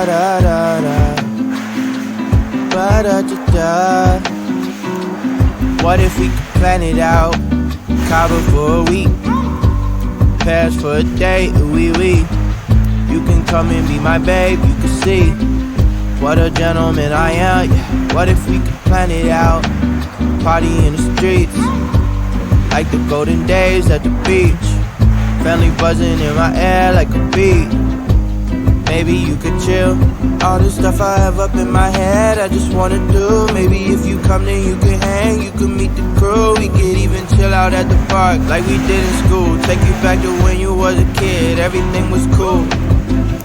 Ba-da-da-da, ba-da-da-da. What if we could plan it out? Cabo for a week, Paris for a day, wee-wee. You can come and be my babe, you can see what a gentleman I am, yeah. What if we could plan it out? Party in the streets, like the golden days at the beach. Family buzzing in my air like a beat. Maybe you could chill. All the stuff I have up in my head, I just wanna do. Maybe if you come then you can hang, you can meet the crew. We could even chill out at the park like we did in school. Take you back to when you was a kid, everything was cool.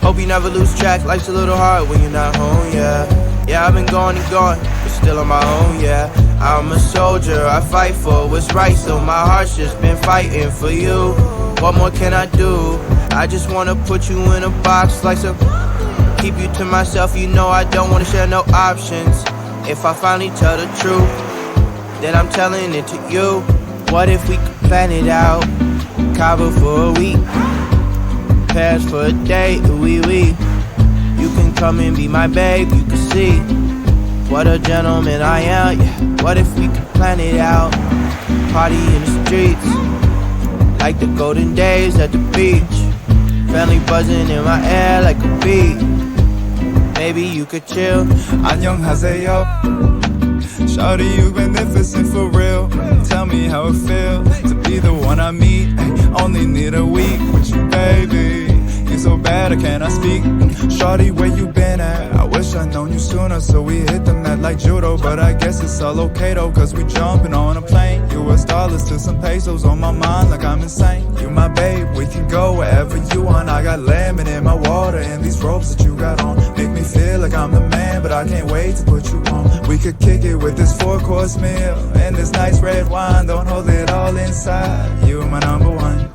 Hope you never lose track, life's a little hard when you're not home, yeah. Yeah, I've been going and going, but still on my own, yeah. I'm a soldier, I fight for what's right, so my heart's just been fighting for you. What more can I do? I just wanna put you in a box like some. Keep you to myself, you know I don't wanna share no options. If I finally tell the truth, then I'm telling it to you. What if we could plan it out? Cabo for a week, Paris for a day, wee-wee. You can come and be my babe, you can see what a gentleman I am, yeah. What if we could plan it out? Party in the streets, like the golden days at the beach. Family buzzing in my air like a beat. Maybe you could chill. 안녕하세요. Shawty, you magnificent for real. Tell me how it feel to be the one I meet. Only need a week with you, baby. You're so bad, I cannot speak. Shawty, where you been at? I wish I'd known you sooner, so we hit the mat like judo. But I guess it's all okay though, cause we jumping on a plane. US dollars to some pesos on my mind like I'm insane. You my babe, we can go wherever you want. I got lemon in my water and these robes that you got on make me feel like I'm the man, but I can't wait to put you on. We could kick it with this 4-course meal and this nice red wine. Don't hold it all inside, you my number one.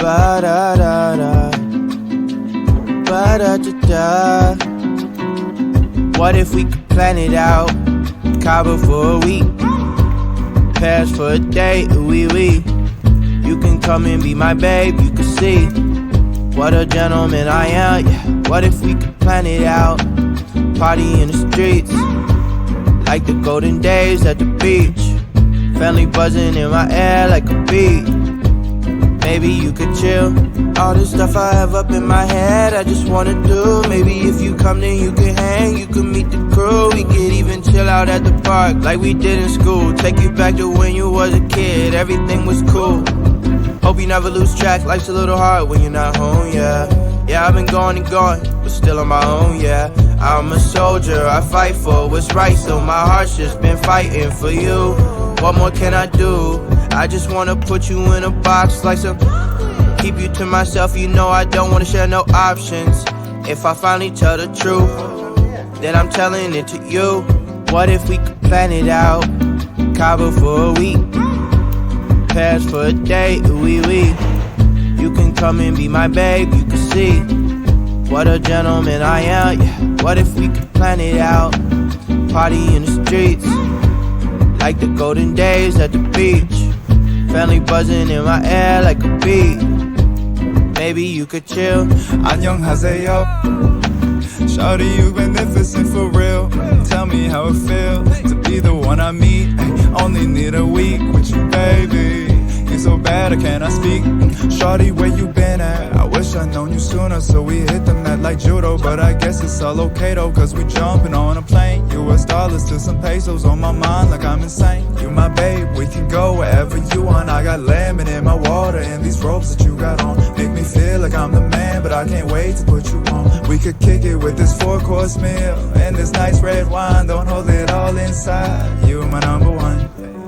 Ba-da-da-da, ba-da-da-da. What if we could plan it out? Cabo for a week, Paris for a day, wee-wee. You can come and be my babe, you can see what a gentleman I am, yeah. What if we could plan it out? Party in the streets, like the golden days at the beach. Family buzzing in my air like a beat. Maybe you could chill. All the stuff I have up in my head, I just wanna do. Maybe if you come then you can hang, you can meet the crew. We could even chill out at the park like we did in school. Take you back to when you was a kid, everything was cool. Hope you never lose track, life's a little hard when you're not home, yeah. Yeah, I've been going and going, but still on my own, yeah. I'm a soldier, I fight for what's right, so my heart's just been fighting for you. What more can I do? I just wanna put you in a box like some. Keep you to myself, you know I don't wanna share no options. If I finally tell the truth, then I'm telling it to you. What if we could plan it out? Cabo for a week, Paris for a day, wee-wee. You can come and be my babe, you can see what a gentleman I am, yeah. What if we could plan it out? Party in the streets, like the golden days at the beach. Family buzzing in my air like a beat. Maybe you could chill. 안녕하세요. Shawty, you magnificent for real. Tell me how it feel to be the one I meet. Only need a week with you, baby. You're so bad, I cannot speak. Shawty, where you been at? I wish I'd known you sooner, so we hit the mat like judo. But I guess it's all okay though, cause we jumping on a plane. US dollars to some pesos on my mind like I'm insane. You my babe, we can go wherever you want. I got lemon in my water and these robes that you got on make like I'm the man, but I can't wait to put you on. We could kick it with this 4-course meal and this nice red wine. Don't hold it all inside. You are my number one.